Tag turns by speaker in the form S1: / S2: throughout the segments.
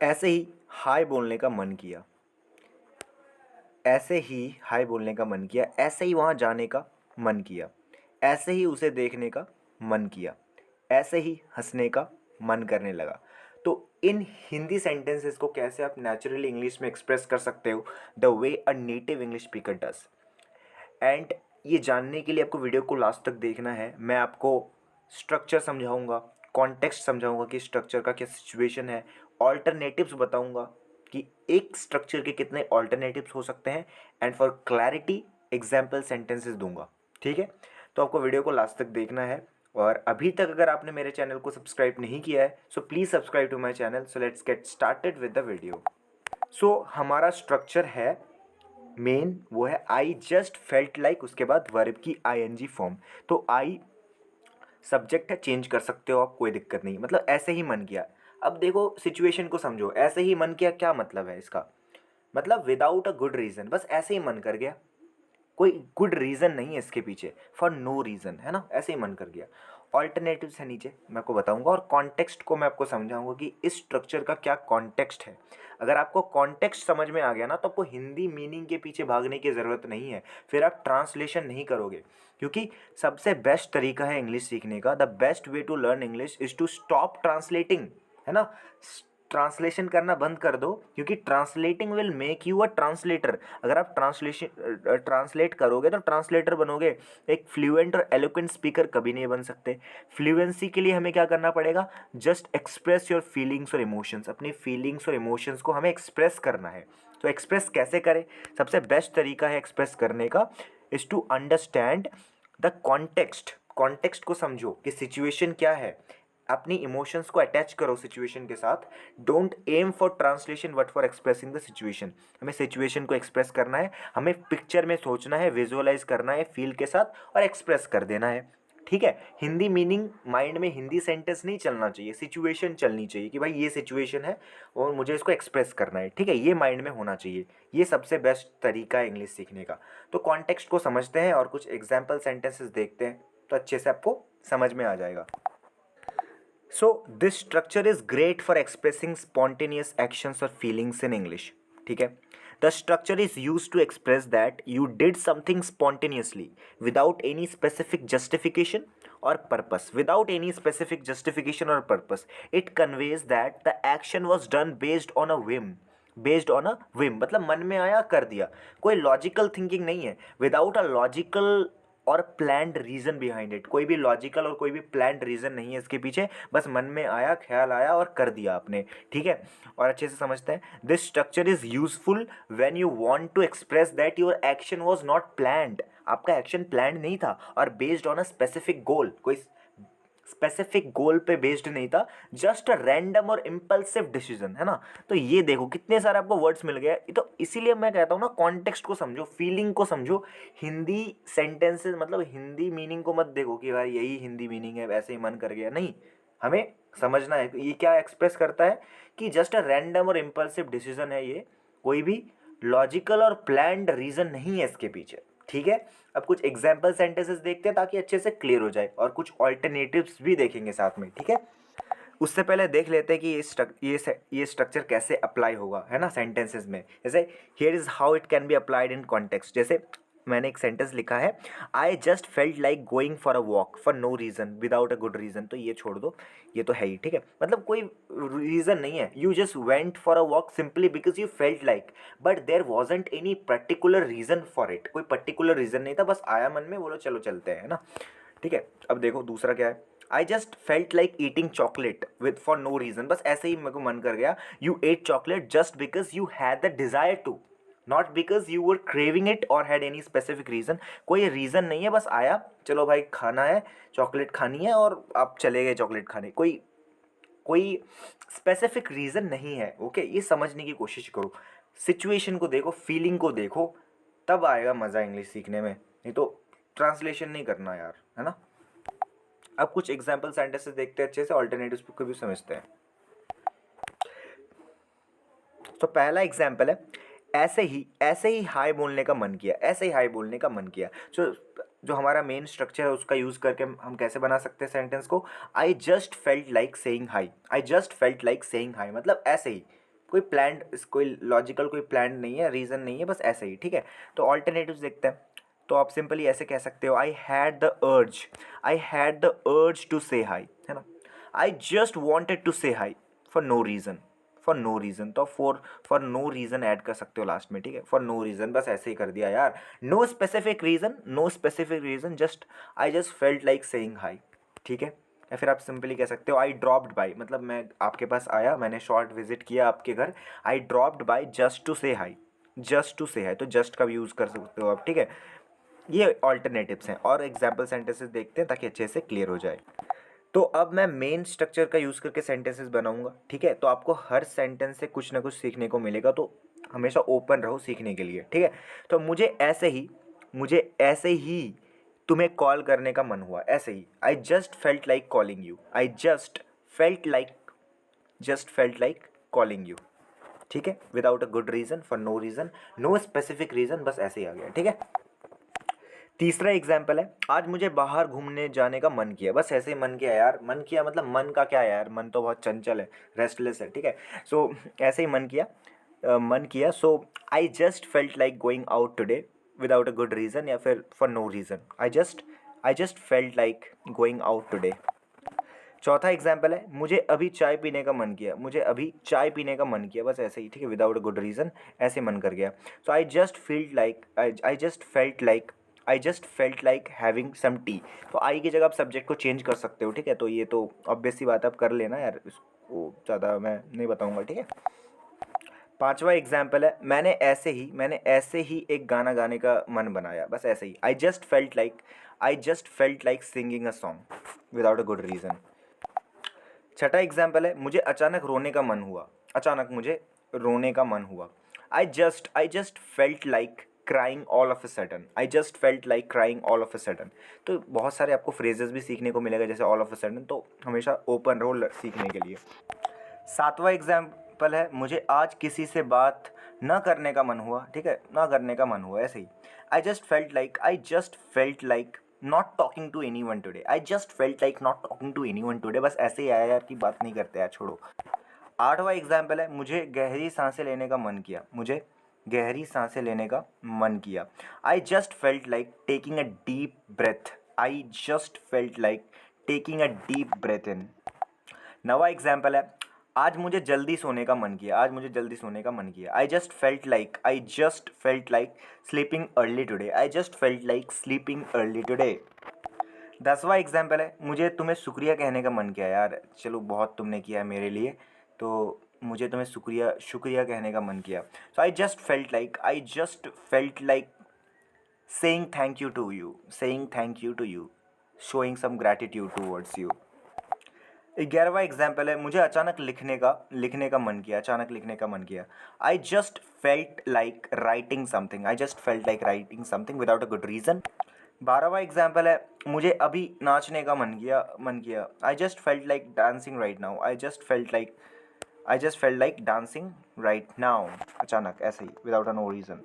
S1: ऐसे ही हाय बोलने का मन किया, ऐसे ही हाय बोलने का मन किया, ऐसे ही वहाँ जाने का मन किया, ऐसे ही उसे देखने का मन किया, ऐसे ही हंसने का मन करने लगा। तो इन हिंदी सेंटेंसेस को कैसे आप नेचुरली इंग्लिश में एक्सप्रेस कर सकते हो, the way a native English speaker does. And ये जानने के लिए आपको वीडियो को लास्ट तक देखना है। मैं आपको स्ट्रक्चर समझाऊंगा, कॉन्टेक्स्ट समझाऊंगा कि स्ट्रक्चर का क्या सिचुएशन है, ऑल्टरनेटिव्स बताऊंगा कि एक स्ट्रक्चर के कितने ऑल्टरनेटिव्स हो सकते हैं, and for clarity example sentences दूंगा। ठीक है, तो आपको वीडियो को लास्ट तक देखना है। और अभी तक अगर आपने मेरे चैनल को सब्सक्राइब नहीं किया है, so please subscribe to my channel. So let's get started with the video. So हमारा स्ट्रक्चर है मेन, वो है आई जस्ट फेल्ट लाइक, उसके बाद वर्ब की आईएनजी फॉर्म। तो आई सब्जेक्ट है, चेंज कर सकते हो आप, कोई दिक्कत नहीं, मतलब ऐसे ही मन किया। अब देखो सिचुएशन को समझो, ऐसे ही मन किया क्या मतलब है इसका, मतलब विदाउट अ गुड रीज़न, बस ऐसे ही मन कर गया, कोई गुड रीज़न नहीं है इसके पीछे, फॉर नो रीज़न, है ना, ऐसे ही मन कर गया। ऑल्टरनेटिव्स है नीचे, मैं आपको बताऊंगा, और कॉन्टेक्स्ट को मैं आपको समझाऊंगा कि इस स्ट्रक्चर का क्या कॉन्टेक्स्ट है। अगर आपको कॉन्टेक्स्ट समझ में आ गया ना, तो आपको हिंदी मीनिंग के पीछे भागने की ज़रूरत नहीं है, फिर आप ट्रांसलेशन नहीं करोगे। क्योंकि सबसे बेस्ट तरीका है इंग्लिश सीखने का, the best way to learn English is to stop translating, है ना। ट्रांसलेशन करना बंद कर दो, क्योंकि translating will make you a translator. अगर आप ट्रांसलेट करोगे तो ट्रांसलेटर बनोगे, एक फ्लुएंट और एलोक्वेंट स्पीकर कभी नहीं बन सकते। फ्लुएंसी के लिए हमें क्या करना पड़ेगा, जस्ट एक्सप्रेस योर फीलिंग्स और इमोशंस, अपनी फीलिंग्स और इमोशंस को हमें एक्सप्रेस करना है। तो एक्सप्रेस कैसे करें, सबसे बेस्ट तरीका है एक्सप्रेस करने का is to understand the context. Context को समझो कि सिचुएशन क्या है, अपनी इमोशंस को अटैच करो सिचुएशन के साथ। Don't aim for translation but for expressing the situation. हमें सिचुएशन को एक्सप्रेस करना है, हमें पिक्चर में सोचना है, विजुअलाइज करना है फील के साथ, और एक्सप्रेस कर देना है। ठीक है, हिंदी मीनिंग माइंड में हिंदी सेंटेंस नहीं चलना चाहिए, सिचुएशन चलनी चाहिए कि भाई ये सिचुएशन है और मुझे इसको एक्सप्रेस करना है। ठीक है, ये माइंड में होना चाहिए। ये सबसे बेस्ट तरीका है इंग्लिश सीखने का। तो कॉन्टेक्स्ट को समझते हैं और कुछ एग्जाम्पल सेंटेंसेस देखते हैं, तो अच्छे से आपको समझ में आ जाएगा। So this structure is great for expressing spontaneous actions or feelings in English. ठीक है, the structure is used to express that you did something spontaneously without any specific justification or purpose. Without any specific justification or purpose, it conveys that the action was done based on a whim. Based on a Vim, मतलब मन में आया कर दिया, कोई logical thinking नहीं है, without a logical और प्लान्ड रीजन बिहाइंड इट। कोई भी लॉजिकल और कोई भी प्लान्ड रीजन नहीं है इसके पीछे, बस मन में आया, ख्याल आया और कर दिया आपने। ठीक है, और अच्छे से समझते हैं। This structure is useful when you want to express that your action was not planned. आपका एक्शन प्लान्ड नहीं था, और based on a specific goal, कोई स्पेसिफिक गोल पे बेस्ड नहीं था, जस्ट अ रैंडम और इम्पल्सिव डिसीजन, है ना। तो ये देखो कितने सारे आपको वर्ड्स मिल गए। तो इसीलिए मैं कहता हूँ ना, कॉन्टेक्स्ट को समझो, फीलिंग को समझो। हिंदी सेंटेंसेस मतलब हिंदी मीनिंग को मत देखो कि भाई यही हिंदी मीनिंग है, वैसे ही मन कर गया, नहीं। हमें समझना है ये क्या एक्सप्रेस करता है, कि जस्ट अ रैंडम और इम्पल्सिव डिसीजन है ये, कोई भी लॉजिकल और प्लान्ड रीजन नहीं है इसके पीछे। ठीक है, अब कुछ एग्जाम्पल सेंटेंसेस देखते हैं ताकि अच्छे से क्लियर हो जाए, और कुछ ऑल्टरनेटिव्स भी देखेंगे साथ में। ठीक है, उससे पहले देख लेते हैं कि ये स्ट्रक्चर कैसे अप्लाई होगा, है ना, सेंटेंसेस में। जैसे here is how it can be applied in context. जैसे मैंने एक सेंटेंस लिखा है, I just felt like going for a walk for no reason without a good reason. तो ये छोड़ दो, ये तो है ही। ठीक है, मतलब कोई रीज़न नहीं है, you just went for a walk simply because you felt like, but there wasn't any particular reason for it. कोई पर्टिकुलर रीज़न नहीं था, बस आया मन में, बोलो चलो चलते हैं, है ना। ठीक है, अब देखो दूसरा क्या है, I just felt like eating chocolate with for no reason. बस ऐसे ही मेरे को मन कर गया। You ate chocolate just because you had the desire to, not because you were craving it और हैड एनी स्पेसिफिक रीज़न। कोई रीज़न नहीं है, बस आया, चलो भाई खाना है, चॉकलेट खानी है, और आप चले गए चॉकलेट खाने। कोई कोई स्पेसिफिक रीज़न नहीं है। ओके, ये समझने की कोशिश करो, सिचुएशन को देखो, फीलिंग को देखो, तब आएगा मज़ा इंग्लिश सीखने में, नहीं तो ट्रांसलेशन नहीं करना यार, है ना। अब कुछ एग्जाम्पल सेंटेंसेस देखते हैं अच्छे से, ऑल्टरनेटिव्स को भी समझते हैं। तो पहला एग्जाम्पल है, ऐसे ही हाय बोलने का मन किया, ऐसे ही हाय बोलने का मन किया। जो हमारा मेन स्ट्रक्चर है उसका यूज़ करके हम कैसे बना सकते हैं सेंटेंस को, आई just felt like saying high. आई just felt like saying high मतलब ऐसे ही, कोई प्लान्ड, कोई लॉजिकल कोई प्लान नहीं है, रीज़न नहीं है, बस ऐसे ही, ठीक है। तो ऑल्टरनेटिव्स देखते हैं। तो आप सिंपली ऐसे कह सकते हो, I had the urge to say hi, है ना। I just wanted to say hi for no reason, for no reason, तो फॉर नो रीज़न ऐड कर सकते हो लास्ट में, ठीक है। फॉर नो रीज़न बस ऐसे ही कर दिया यार, no specific reason, no specific reason, just I just felt like saying hi, ठीक है। या फिर आप सिंपली कह सकते हो, आई ड्रॉप्ड बाई, मतलब मैं आपके पास आया, मैंने शॉर्ट विजिट किया आपके घर, I dropped by just to say hi, just to say hi, तो जस्ट का भी यूज़ कर सकते हो आप, ठीक है। ये ऑल्टरनेटिव्स हैं, और एग्जाम्पल सेंटेंसेस देखते हैं ताकि अच्छे से क्लियर हो जाए। तो अब मैं मेन स्ट्रक्चर का यूज़ करके सेंटेंसेस बनाऊंगा, ठीक है। तो आपको हर सेंटेंस से कुछ ना कुछ सीखने को मिलेगा, तो हमेशा ओपन रहो सीखने के लिए, ठीक है। तो मुझे ऐसे ही तुम्हें कॉल करने का मन हुआ, ऐसे ही, I just felt like calling you, I just felt like calling you, ठीक है। Without a good reason, for no reason, no specific reason, बस ऐसे ही आ गया, ठीक है। तीसरा एग्जाम्पल है, आज मुझे बाहर घूमने जाने का मन किया, बस ऐसे ही मन किया यार, मन किया मतलब मन का क्या यार, मन तो बहुत चंचल है, रेस्टलेस है, ठीक है। सो ऐसे ही मन किया, so I just felt like going out today without a good reason, या फिर for no reason, I just felt like going out today. चौथा एग्जाम्पल है, मुझे अभी चाय पीने का मन किया, मुझे अभी चाय पीने का मन किया, बस ऐसे ही, ठीक है, विदाउट अ गुड रीज़न, ऐसे मन कर गया। So I just felt like having some tea. तो आई की जगह आप सब्जेक्ट को चेंज कर सकते हो, ठीक है। तो ये तो ऑब्वियस सी बात है, आप कर लेना यार, इसको ज़्यादा मैं नहीं बताऊँगा, ठीक है। पांचवा एग्जाम्पल है, मैंने ऐसे ही एक गाना गाने का मन बनाया, बस ऐसे ही, I just felt like singing a song without a good reason. छठा एग्जाम्पल है, मुझे रोने का मन हुआ, I just felt like crying all of a sudden. तो बहुत सारे आपको फ्रेजेस भी सीखने को मिलेगा, जैसे ऑल ऑफ अ सडन, तो हमेशा ओपन रहो सीखने के लिए। सातवां एग्जाम्पल है, मुझे आज किसी से बात न करने का मन हुआ, ठीक है, ना करने का मन हुआ, ऐसे ही, I just felt like not talking to anyone today, I just felt like not talking to anyone today, बस ऐसे ही आया यार कि बात नहीं करते यार, छोड़ो। आठवां एग्जाम्पल है, मुझे गहरी सांसें लेने का मन किया, I just felt like taking a deep breath, in. नवा एग्जाम्पल है, आज मुझे जल्दी सोने का मन किया, I just felt like sleeping early today. दसवां एग्जाम्पल है, मुझे तुम्हें शुक्रिया कहने का मन किया, यार चलो बहुत तुमने किया है मेरे लिए, तो मुझे तुम्हें शुक्रिया कहने का मन किया। So I just felt like saying thank you to you, showing some gratitude towards you. 11वां एग्जाम्पल है, मुझे अचानक लिखने का मन किया, I just felt like writing something without a good reason. 12वां एग्जाम्पल है, मुझे अभी नाचने का मन किया, I just felt like dancing right now, I just felt like dancing right now, अचानक ऐसे ही, विदाउट अ नो रीज़न।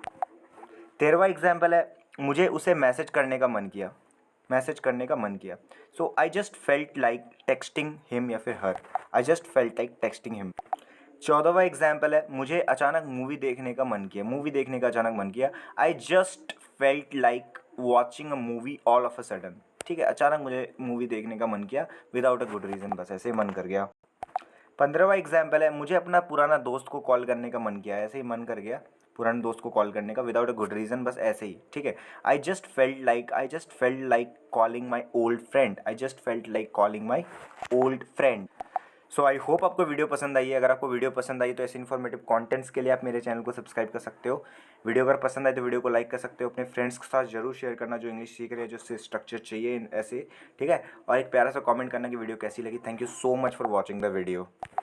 S1: 13वां एग्जाम्पल है, मुझे उसे मैसेज करने का मन किया, so I just felt like texting him, या फिर her, I just felt like texting him. 14वां एग्जाम्पल है, मुझे अचानक मूवी देखने का अचानक मन किया, I just felt like watching a movie all of a sudden, ठीक है, अचानक मुझे मूवी देखने का मन किया विदाउट अ गुड रीज़न, बस ऐसे ही मन कर गया। 15वां एग्जाम्पल है, मुझे अपना पुराना दोस्त को कॉल करने का मन किया, ऐसे ही मन कर गया पुराने दोस्त को कॉल करने का विदाउट अ गुड रीज़न, बस ऐसे ही, ठीक है। I just felt like calling my old friend. So I hope आपको वीडियो पसंद आई है। अगर आपको वीडियो पसंद आई तो ऐसे इन्फॉर्मेटिव कंटेंट्स के लिए आप मेरे चैनल को सब्सक्राइब कर सकते हो। वीडियो अगर पसंद आए तो वीडियो को लाइक कर सकते हो, अपने फ्रेंड्स के साथ जरूर शेयर करना जो इंग्लिश सीख रहे हैं, जो स्ट्रक्चर चाहिए ऐसे, ठीक है। और एक प्यारा सा कमेंट करना कि वीडियो कैसी लगी। Thank you so much for watching the video.